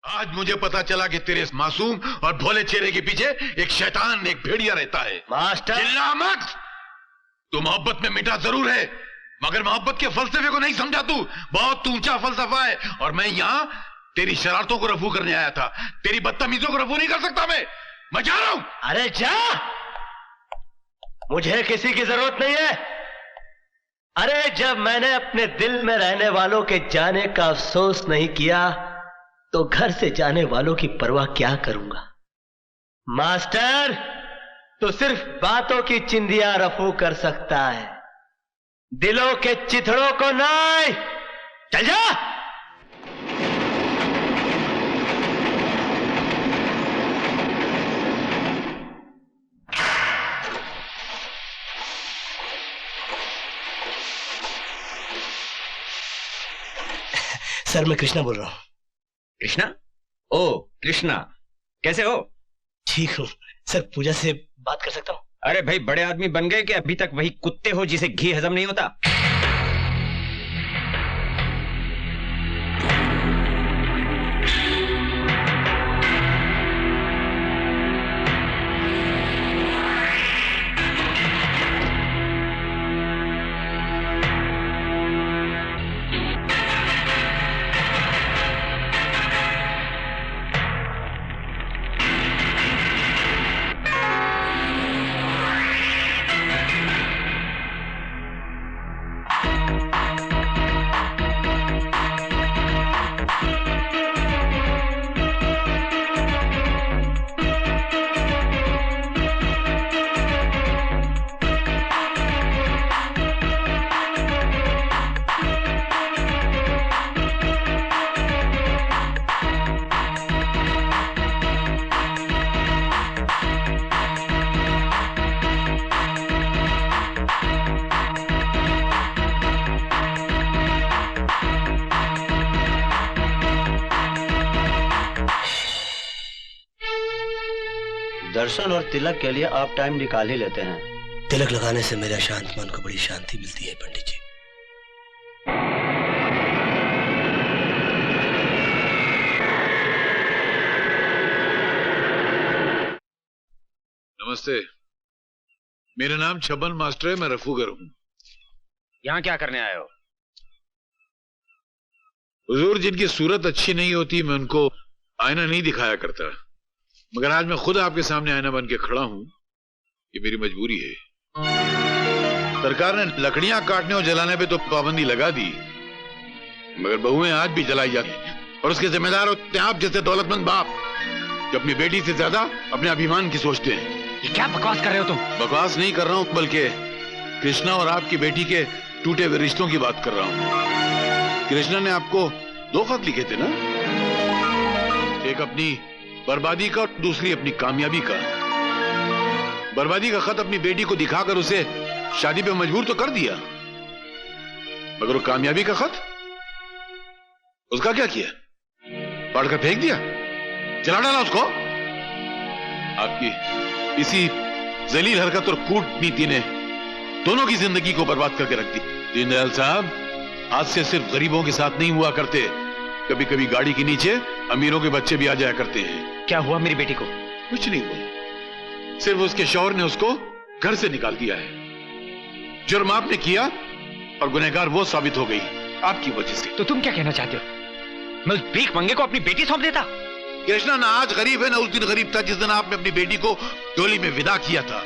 आज मुझे पता चला कि तेरे इस मासूम और भोले चेहरे के पीछे एक शैतान, एक भेड़िया रहता है। मास्टर चिल्ला मत। तू मोहब्बत में मिटा जरूर है, मगर मोहब्बत के फलसफे को नहीं समझा तू। बहुत ऊंचा फलसफा है, और मैं यहाँ तेरी शरारतों को रफू करने आया था। तेरी बदतमीजों को रफू नहीं कर सकता मैं जा रहा हूं। अरे जा, मुझे किसी की जरूरत नहीं है। अरे जब मैंने अपने दिल में रहने वालों के जाने का अफसोस नहीं किया तो घर से जाने वालों की परवाह क्या करूंगा। मास्टर तो सिर्फ बातों की चिंदियां रफू कर सकता है, दिलों के चिथड़ों को नहीं। चल जा। सर मैं कृष्णा बोल रहा हूं। कृष्णा? ओ कृष्णा, कैसे हो? ठीक हूं सर, पूजा से बात कर सकता हूं? अरे भाई, बड़े आदमी बन गए कि अभी तक वही कुत्ते हो जिसे घी हजम नहीं होता? दर्शन और तिलक के लिए आप टाइम निकाल ही लेते हैं। तिलक लगाने से मेरे अशांत मन को बड़ी शांति मिलती है पंडित जी। नमस्ते, मेरा नाम छबन मास्टर है, मैं रफूगर हूं। यहाँ क्या करने आए हो? हुजूर, जिनकी सूरत अच्छी नहीं होती मैं उनको आईना नहीं दिखाया करता, मगर आज मैं खुद आपके सामने आईना बन के खड़ा हूं। ये मेरी मजबूरी है। सरकार ने लकड़ियां काटने और जलाने पे तो पाबंदी लगा दी, मगर बहुएं आज भी जलाई जाती हैं, और उसके जिम्मेदार होते हैं आप जैसे दौलतमंद बाप, जो अपनी बेटी से ज्यादा अपने अभिमान की सोचते हैं। ये क्या बकवास कर रहे हो तुम? बकवास नहीं कर रहा हूं, बल्कि कृष्णा और आपकी बेटी के टूटे हुए रिश्तों की बात कर रहा हूं। कृष्णा ने आपको 2 खत लिखे थे ना, एक अपनी बर्बादी का और दूसरी अपनी कामयाबी का। बर्बादी का खत अपनी बेटी को दिखाकर उसे शादी पे मजबूर तो कर दिया, मगर वो कामयाबी का खत, उसका क्या किया? पढ़कर फेंक दिया, जला डाला उसको। आपकी इसी जलील हरकत और कूटनीति ने दोनों की जिंदगी को बर्बाद करके रख दी। दीनदयाल साहब, आज से सिर्फ गरीबों के साथ नहीं हुआ करते, कभी कभी गाड़ी के नीचे अमीरों के बच्चे भी आ जाया करते हैं। क्या हुआ मेरी बेटी को? कुछ नहीं हुआ, सिर्फ उसके शौहर ने उसको घर से निकाल दिया है। जुर्म आपने किया और गुनहगार वो साबित हो गई आपकी वजह से। तो तुम क्या कहना चाहते हो? मैं उस भीख मंगे को अपनी बेटी सौंप देता? कृष्णा ना आज गरीब है ना उस दिन गरीब था जिस दिन आपने अपनी बेटी को डोली में विदा किया था।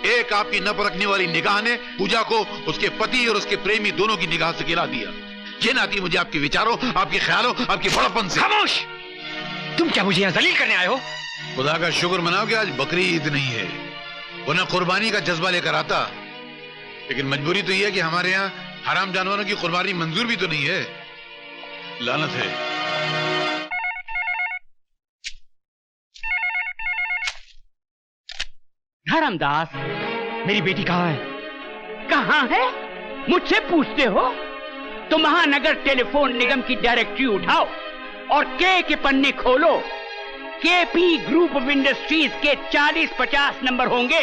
एक आपकी न परखने वाली निगाह ने पूजा को उसके पति और उसके प्रेमी दोनों की निगाह से गिरा दिया। ये नाती मुझे आपके विचारों, आपके ख्यालों, आपके बड़प्पन से। खामोश! तुम क्या मुझे यहाँ जलील करने आए हो? खुदा का शुक्र मनाओ कि आज बकरी ईद नहीं है, वरना कुर्बानी का जज्बा लेकर आता। लेकिन मजबूरी तो यह है कि हमारे यहाँ हराम जानवरों की कुर्बानी मंजूर भी तो नहीं है। लानत है। धर्मदास, मेरी बेटी कहाँ है? कहाँ है मुझसे पूछते हो? तो महानगर टेलीफोन निगम की डायरेक्टरी उठाओ और के पन्ने खोलो। केपी ग्रुप ऑफ इंडस्ट्रीज के 40-50 नंबर होंगे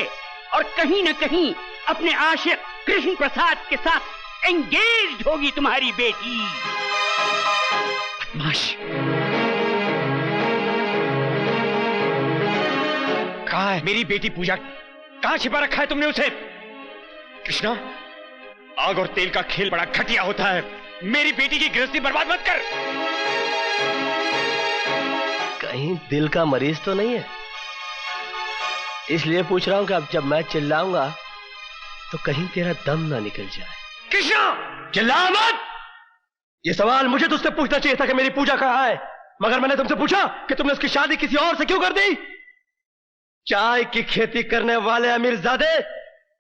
और कहीं न कहीं अपने आशिक कृष्ण प्रसाद के साथ एंगेज्ड होगी तुम्हारी बेटी। बदमाश! मेरी बेटी पूजा कहां छिपा रखा है तुमने उसे? कृष्णा, आग और तेल का खेल बड़ा घटिया होता है। मेरी बेटी की गृहस्थी बर्बाद मत कर। कहीं दिल का मरीज तो नहीं है? इसलिए पूछ रहा हूं कि अब जब मैं चिल्लाऊंगा तो कहीं तेरा दम ना निकल जाए। कृष्णा, चिल्ला मत! ये सवाल मुझे तुझसे पूछना चाहिए था कि मेरी पूजा कहां है, मगर मैंने तुमसे पूछा कि तुमने उसकी शादी किसी और से क्यों कर दी? चाय की खेती करने वाले अमीरजादे,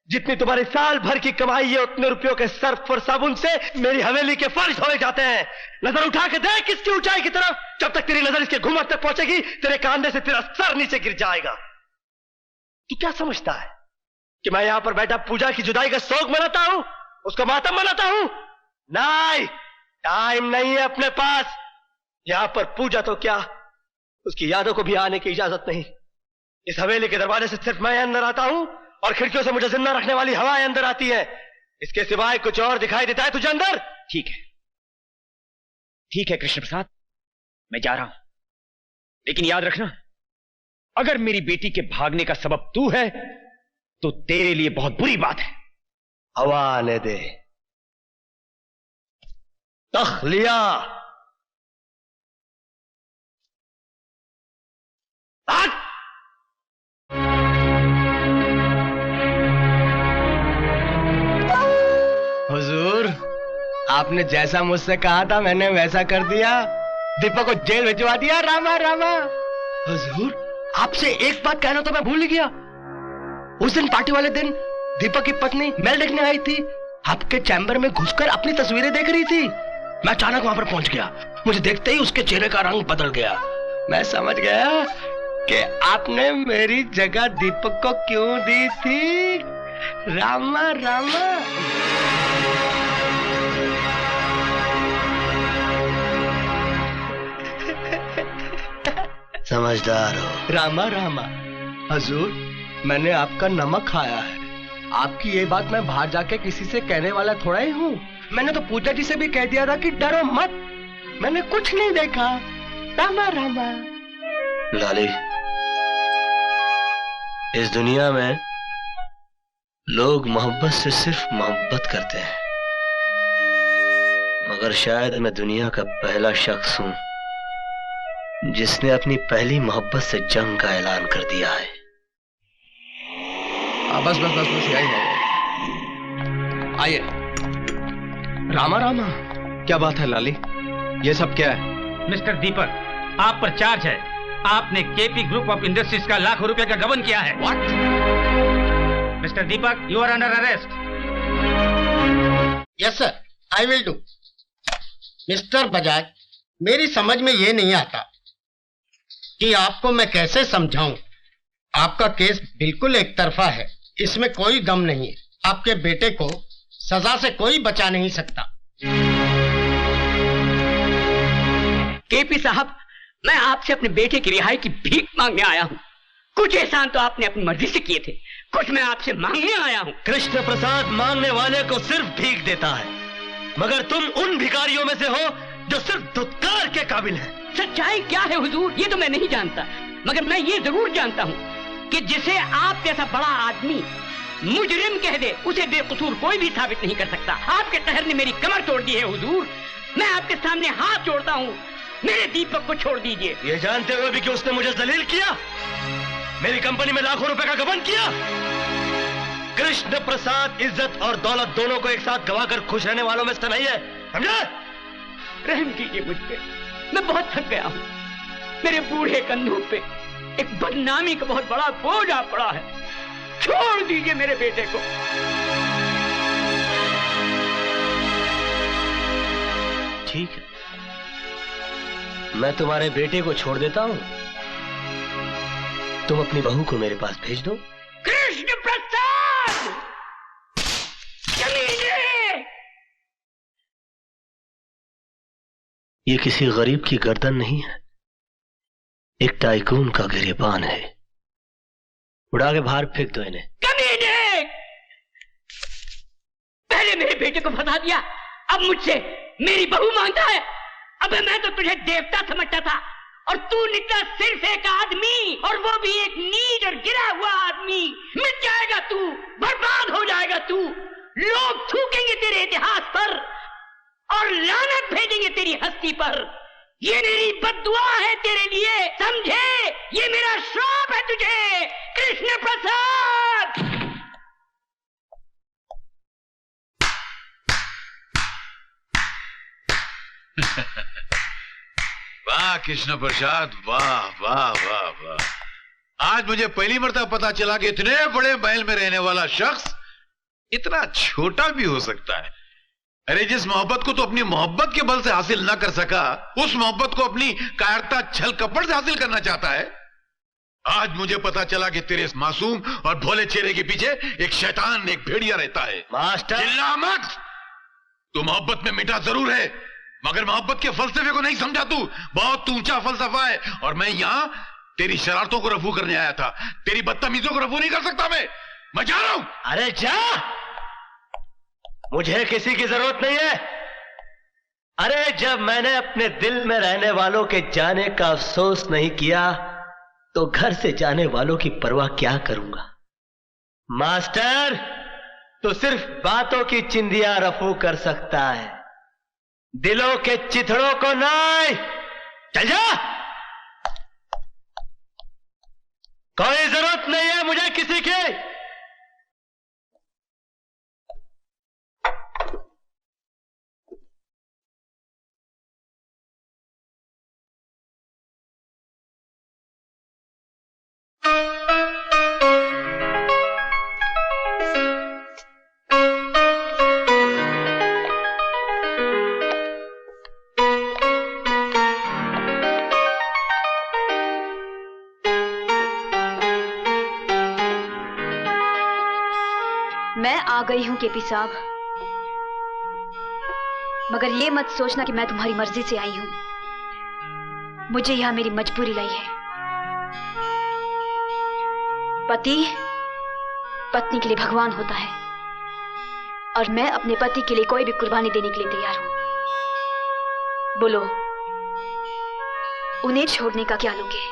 जितनी तुम्हारी साल भर की कमाई है उतने रुपयों के सर्फ और साबुन से मेरी हवेली के फर्श धोए जाते हैं। नजर उठा के देख इसकी ऊंचाई की तरफ। जब तक तेरी नजर इसके घुमट तक पहुंचेगी तेरे कांधे से तेरा सर नीचे गिर जाएगा। तू क्या समझता है कि मैं यहां पर बैठा पूजा की जुदाई का शोक मनाता हूं, उसका मातम मनाता हूं? नहीं, टाइम नहीं है अपने पास। यहां पर पूजा तो क्या, उसकी यादों को भी आने की इजाजत नहीं। इस हवेली के दरवाजे से सिर्फ मैं अंदर आता हूं और खिड़कियों से मुझे जिंदा रखने वाली हवाएं अंदर आती है। इसके सिवाय कुछ और दिखाई देता है तुझे अंदर? ठीक है, ठीक है कृष्ण प्रसाद, मैं जा रहा हूं, लेकिन याद रखना, अगर मेरी बेटी के भागने का सबब तू है तो तेरे लिए बहुत बुरी बात है। हवा आने दे। तखलिया। हुजूर, आपने जैसा मुझसे कहा था मैंने वैसा कर दिया। दीपक को जेल भिजवा दिया। रामा रामा। हुजूर, आपसे एक बात कहना तो मैं भूल ही गया। उस दिन पार्टी वाले दिन दीपक की पत्नी मेल देखने आई थी, आपके चैम्बर में घुसकर अपनी तस्वीरें देख रही थी। मैं अचानक वहां पर पहुंच गया। मुझे देखते ही उसके चेहरे का रंग बदल गया। मैं समझ गया कि आपने मेरी जगह दीपक को क्यों दी थी। रामा रामा। समझदार हो। रामा रामा। हुजूर, मैंने आपका नमक खाया है। आपकी ये बात मैं बाहर जाके किसी से कहने वाला थोड़ा ही हूँ। मैंने तो पूजा जी से भी कह दिया था कि डरो मत, मैंने कुछ नहीं देखा। रामा रामा। लाली, इस दुनिया में लोग मोहब्बत से सिर्फ मोहब्बत करते हैं, मगर शायद मैं दुनिया का पहला शख्स हूं जिसने अपनी पहली मोहब्बत से जंग का ऐलान कर दिया है। बस बस बस बस यही है। आइए। रामा रामा। क्या बात है लाली, ये सब क्या है? मिस्टर दीपक, आप पर चार्ज है। आपने केपी ग्रुप ऑफ इंडस्ट्रीज का लाखों रुपए का गबन किया है। What? Mister Deepak, you are under arrest. Yes sir, I will do. Mister Bajaj, मेरी समझ में ये नहीं आता कि आपको मैं कैसे समझाऊं। आपका केस बिल्कुल एक तरफा है, इसमें कोई दम नहीं है। आपके बेटे को सजा से कोई बचा नहीं सकता। केपी साहब, मैं आपसे अपने बेटे की रिहाई की भीख मांगने आया हूँ। कुछ एहसान तो आपने अपनी मर्जी से किए थे, कुछ मैं आपसे मांगने आया हूँ। कृष्ण प्रसाद मांगने वाले को सिर्फ भीख देता है, मगर तुम उन भिखारियों में से हो जो सिर्फ धुतकार के काबिल हैं। सच्चाई क्या है हुजूर, ये तो मैं नहीं जानता, मगर मैं ये जरूर जानता हूँ कि जिसे आप जैसा बड़ा आदमी मुजरिम कह दे, उसे बेकसूर कोई भी साबित नहीं कर सकता। आपके कहर ने मेरी कमर तोड़ दी है हुजूर। मैं आपके सामने हाथ जोड़ता हूँ, मेरे दीपक को छोड़ दीजिए। ये जानते हुए भी कि उसने मुझे जलील किया, मेरी कंपनी में लाखों रुपए का गबन किया। कृष्ण प्रसाद इज्जत और दौलत दोनों को एक साथ गवाकर खुश रहने वालों में से नहीं है, समझे? रहम कीजिए मुझ पे, मैं बहुत थक गया हूँ। मेरे बूढ़े कंधों पे एक बदनामी का बहुत बड़ा बोझ आ पड़ा है। छोड़ दीजिए मेरे बेटे को। ठीक है, मैं तुम्हारे बेटे को छोड़ देता हूँ, तुम अपनी बहू को मेरे पास भेज दो। कृष्ण प्रसाद, चलिए। ये किसी गरीब की गर्दन नहीं है, एक टाइकून का गिरेबान है। उड़ा के बाहर फेंक दो इन्हें। कमीने! पहले मेरे बेटे को फंसा दिया, अब मुझसे मेरी बहू मांगता है। अबे मैं तो तुझे देवता समझता था, और तू निकला सिर्फ एक आदमी, और वो भी एक नीच और गिरा हुआ आदमी। मिट जाएगा तू, बर्बाद हो जाएगा तू। लोग थूकेंगे तेरे इतिहास पर और लानत भेजेंगे तेरी हस्ती पर। ये मेरी बद्दुआ है तेरे लिए, समझे? ये मेरा श्राप है तुझे, कृष्ण प्रसाद। वाह कृष्ण प्रसाद, वाह वाह वाह वाह। आज मुझे पहली मर्तबा पता चला कि इतने बड़े महल में रहने वाला शख्स इतना छोटा भी हो सकता है। अरे जिस मोहब्बत को तो अपनी मोहब्बत के बल से हासिल ना कर सका, उस मोहब्बत को अपनी कायरता छल कपट से हासिल करना चाहता है। आज मुझे पता चला कि तेरे इस मासूम और भोले चेहरे के पीछे एक शैतान, एक भेड़िया रहता है। मास्टर, चिल्ला मत। तू मोहब्बत में मिटा जरूर है, मगर मोहब्बत के फलसफे को नहीं समझा तू। बहुत ऊंचा फलसफा है, और मैं यहां तेरी शरारतों को रफू करने आया था। तेरी बदतमीजों को रफू नहीं कर सकता मैं जा रहा हूं। अरे जा, मुझे किसी की जरूरत नहीं है। अरे जब मैंने अपने दिल में रहने वालों के जाने का अफसोस नहीं किया, तो घर से जाने वालों की परवाह क्या करूंगा। मास्टर, तो सिर्फ बातों की चिंदियां रफू कर सकता है, दिलों के चिथड़ों को नहीं। चल जा, कोई जरूरत नहीं है मुझे किसी की। मैं आ गई हूं केपी साहब, मगर ये मत सोचना कि मैं तुम्हारी मर्जी से आई हूं। मुझे यहां मेरी मजबूरी लाई है। पति पत्नी के लिए भगवान होता है, और मैं अपने पति के लिए कोई भी कुर्बानी देने के लिए तैयार हूं। बोलो, उन्हें छोड़ने का क्या लोगे?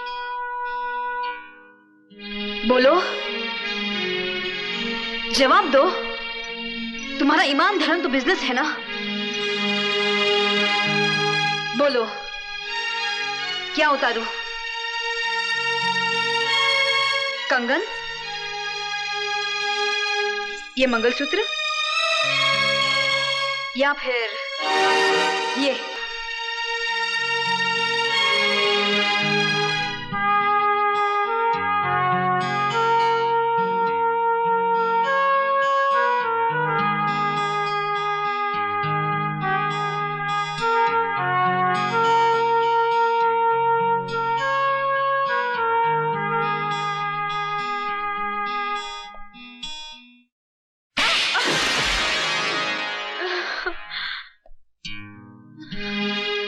बोलो, जवाब दो। तुम्हारा ईमान धर्म तो बिजनेस है ना? बोलो, क्या उतारूं? कंगन, ये मंगलसूत्र, या फिर ये?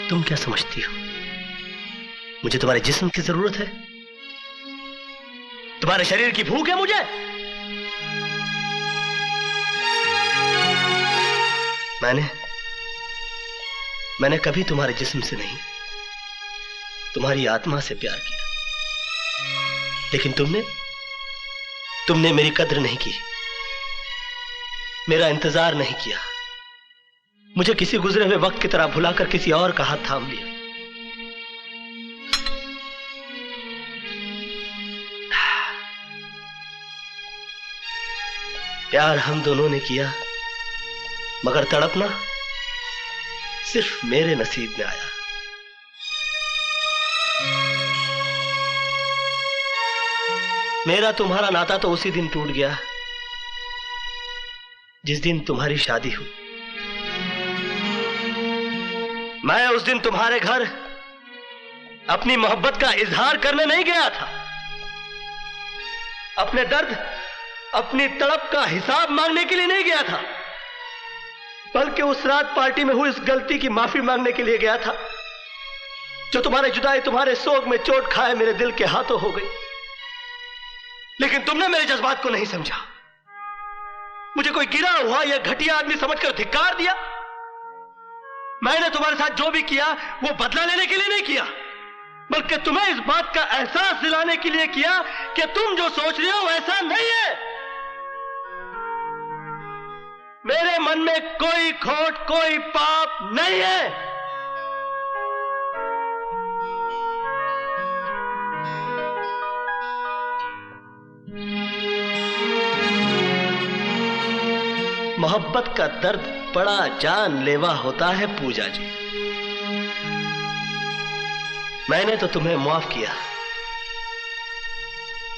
तुम क्या समझती हो मुझे तुम्हारे जिस्म की जरूरत है? तुम्हारे शरीर की भूख है मुझे? मैंने कभी तुम्हारे जिस्म से नहीं, तुम्हारी आत्मा से प्यार किया। लेकिन तुमने मेरी कद्र नहीं की, मेरा इंतजार नहीं किया। मुझे किसी गुजरे हुए वक्त की तरह भुलाकर किसी और का हाथ थाम लिया। प्यार हम दोनों ने किया, मगर तड़पना सिर्फ मेरे नसीब में आया। मेरा तुम्हारा नाता तो उसी दिन टूट गया जिस दिन तुम्हारी शादी हुई। मैं उस दिन तुम्हारे घर अपनी मोहब्बत का इजहार करने नहीं गया था, अपने दर्द, अपनी तड़प का हिसाब मांगने के लिए नहीं गया था, बल्कि उस रात पार्टी में हुई इस गलती की माफी मांगने के लिए गया था जो तुम्हारे जुदाई, तुम्हारे सोग में चोट खाए मेरे दिल के हाथों हो गई। लेकिन तुमने मेरे जज्बात को नहीं समझा, मुझे कोई गिरा हुआ या घटिया आदमी समझकर धिक्कार दिया। मैंने तुम्हारे साथ जो भी किया वो बदला लेने के लिए नहीं किया, बल्कि तुम्हें इस बात का एहसास दिलाने के लिए किया कि तुम जो सोच रहे हो वैसा नहीं है। मेरे मन में कोई खोट, कोई पाप नहीं है। मोहब्बत का दर्द बड़ा जानलेवा होता है पूजा जी। मैंने तो तुम्हें माफ किया,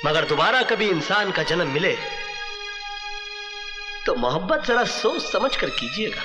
मगर दोबारा कभी इंसान का जन्म मिले तो मोहब्बत जरा सोच समझ कर कीजिएगा।